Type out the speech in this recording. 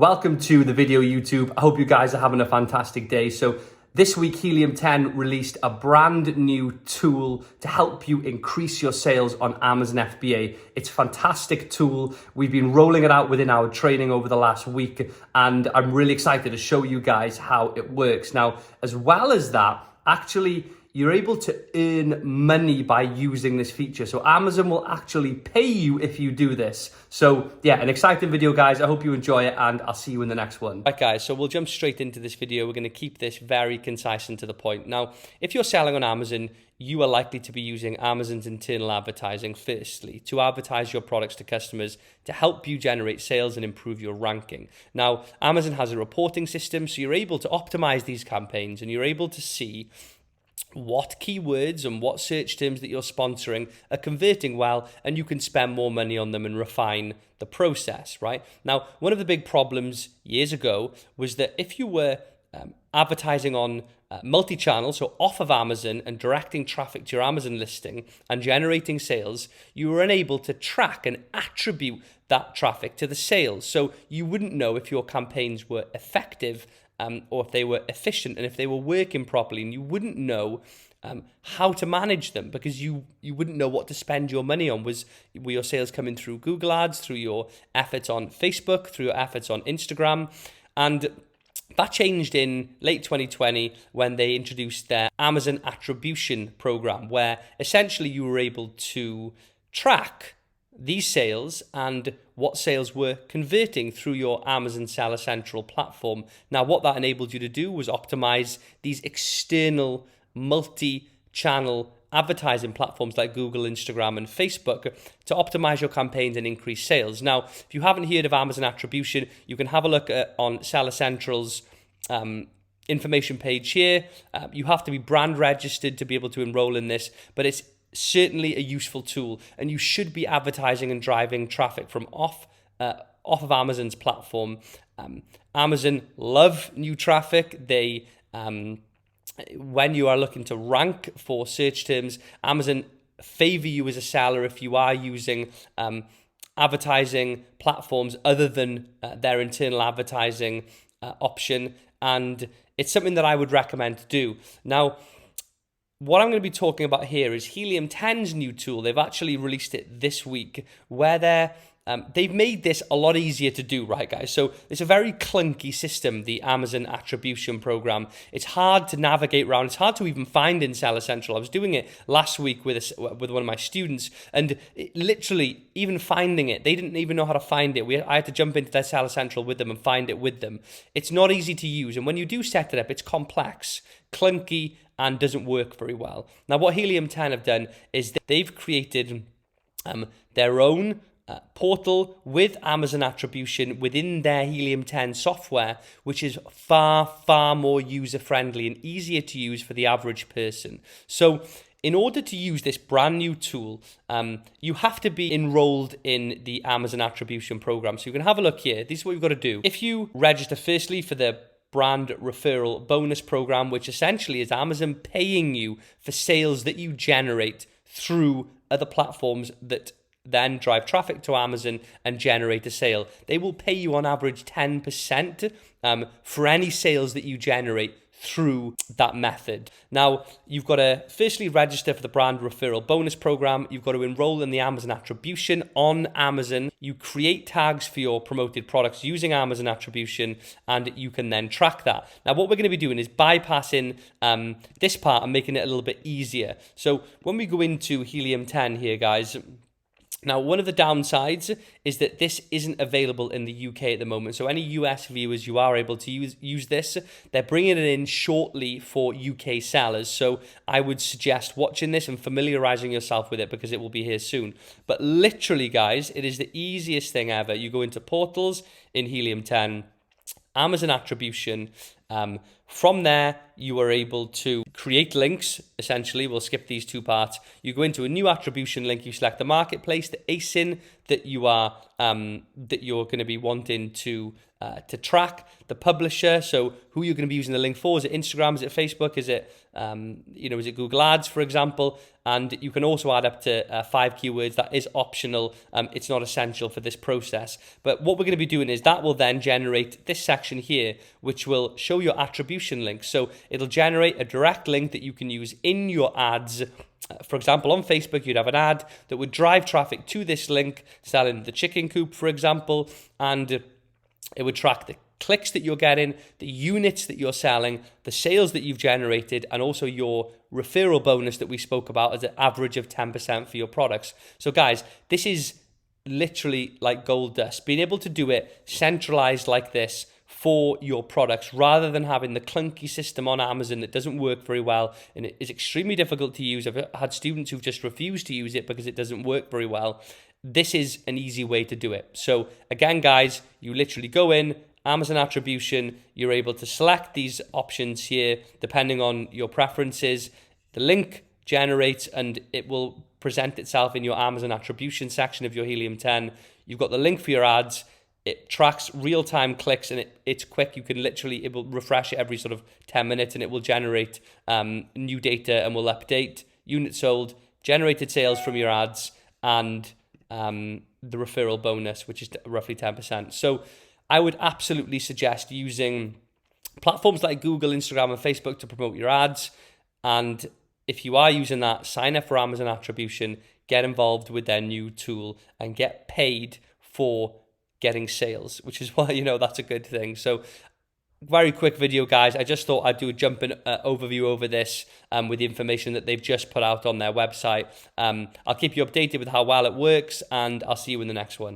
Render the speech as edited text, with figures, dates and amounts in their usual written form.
Welcome to the video YouTube. I hope you guys are having a fantastic day. So this week, Helium 10 released a brand new tool to help you increase your sales on Amazon FBA. It's a fantastic tool. We've been rolling it out within our training over the last week, and I'm really excited to show you guys how it works. Now, as well as that, actually, you're able to earn money by using this feature. So Amazon will actually pay you if you do this. So yeah, an exciting video, guys. I hope you enjoy it, and I'll see you in the next one. Right, guys, so we'll jump straight into this video. We're going to keep this very concise and to the point. Now, if you're selling on Amazon, you are likely to be using Amazon's internal advertising firstly to advertise your products to customers to help you generate sales and improve your ranking. Now, Amazon has a reporting system, so you're able to optimize these campaigns and you're able to see what keywords and what search terms that you're sponsoring are converting well, and you can spend more money on them and refine the process, right? Now, one of the big problems years ago was that if you were advertising on multi-channel, so off of Amazon and directing traffic to your Amazon listing and generating sales, you were unable to track and attribute that traffic to the sales. So you wouldn't know if your campaigns were effective or if they were efficient and if they were working properly, and you wouldn't know how to manage them because you wouldn't know what to spend your money on. Were your sales coming through Google Ads, through your efforts on Facebook, through your efforts on Instagram? And that changed in late 2020 when they introduced their Amazon attribution program, where essentially you were able to track these sales and what sales were converting through your Amazon Seller Central platform. Now, what that enabled you to do was optimize these external multi-channel advertising platforms like Google, Instagram, and Facebook to optimize your campaigns and increase sales. Now, if you haven't heard of Amazon attribution, you can have a look on Seller Central's information page here. You have to be brand registered to be able to enroll in this, but it's certainly a useful tool, and you should be advertising and driving traffic from off of Amazon's platform. Amazon love new traffic. They when you are looking to rank for search terms, Amazon favor you as a seller if you are using advertising platforms other than their internal advertising option, and it's something that I would recommend to do. Now, what I'm going to be talking about here is Helium 10's new tool. They've actually released it this week, where they've made this a lot easier to do, right, guys? So it's a very clunky system, the Amazon attribution program. It's hard to navigate around. It's hard to even find in Seller Central. I was doing it last week with one of my students, and literally even finding it, they didn't even know how to find it. I had to jump into their Seller Central with them and find it with them. It's not easy to use, and when you do set it up, it's complex, clunky, and doesn't work very well. Now, what Helium 10 have done is they've created their own portal with Amazon attribution within their Helium 10 software, which is far, far more user-friendly and easier to use for the average person. So in order to use this brand new tool, you have to be enrolled in the Amazon attribution program. So you can have a look here. This is what you've got to do. If you register firstly for the brand referral bonus program, which essentially is Amazon paying you for sales that you generate through other platforms that then drive traffic to Amazon and generate a sale. They will pay you on average 10% for any sales that you generate through that method. Now, you've got to firstly register for the brand referral bonus program. You've got to enroll in the Amazon attribution on Amazon. You create tags for your promoted products using Amazon attribution, and you can then track that. Now, what we're going to be doing is bypassing this part and making it a little bit easier. So when we go into Helium 10 here, guys, now, one of the downsides is that this isn't available in the UK at the moment. So any US viewers, you are able to use this. They're bringing it in shortly for UK sellers. So I would suggest watching this and familiarizing yourself with it because it will be here soon. But literally, guys, it is the easiest thing ever. You go into portals in Helium 10, Amazon attribution. From there, you are able to create links. Essentially, we'll skip these two parts. You go into a new attribution link. You select the marketplace, the ASIN that you're going to be wanting to to track the publisher, so who you're going to be using the link for. Is it Instagram? Is it Facebook? Is it is it Google Ads, for example? And you can also add up to 5 keywords. That is optional. It's not essential for this process. But what we're going to be doing is that will then generate this section here, which will show your attribution links. So it'll generate a direct link that you can use in your ads. For example, on Facebook, you'd have an ad that would drive traffic to this link, selling the chicken coop, for example, and it would track the clicks that you're getting, the units that you're selling, the sales that you've generated, and also your referral bonus that we spoke about as an average of 10% for your products. So guys, this is literally like gold dust. Being able to do it centralized like this for your products, rather than having the clunky system on Amazon that doesn't work very well and it is extremely difficult to use. I've had students who've just refused to use it because it doesn't work very well. This is an easy way to do it. So again, guys, you literally go in, Amazon attribution, you're able to select these options here depending on your preferences. The link generates and it will present itself in your Amazon attribution section of your Helium 10. You've got the link for your ads. It tracks real-time clicks and it's quick. You can literally, it will refresh it every sort of 10 minutes and it will generate new data and will update units sold, generated sales from your ads, and the referral bonus, which is roughly 10%. So I would absolutely suggest using platforms like Google, Instagram, and Facebook to promote your ads. And if you are using that, sign up for Amazon attribution, get involved with their new tool, and get paid for getting sales, which is why, that's a good thing. So very quick video, guys. I just thought I'd do a jumping overview over this with the information that they've just put out on their website. I'll keep you updated with how well it works, and I'll see you in the next one.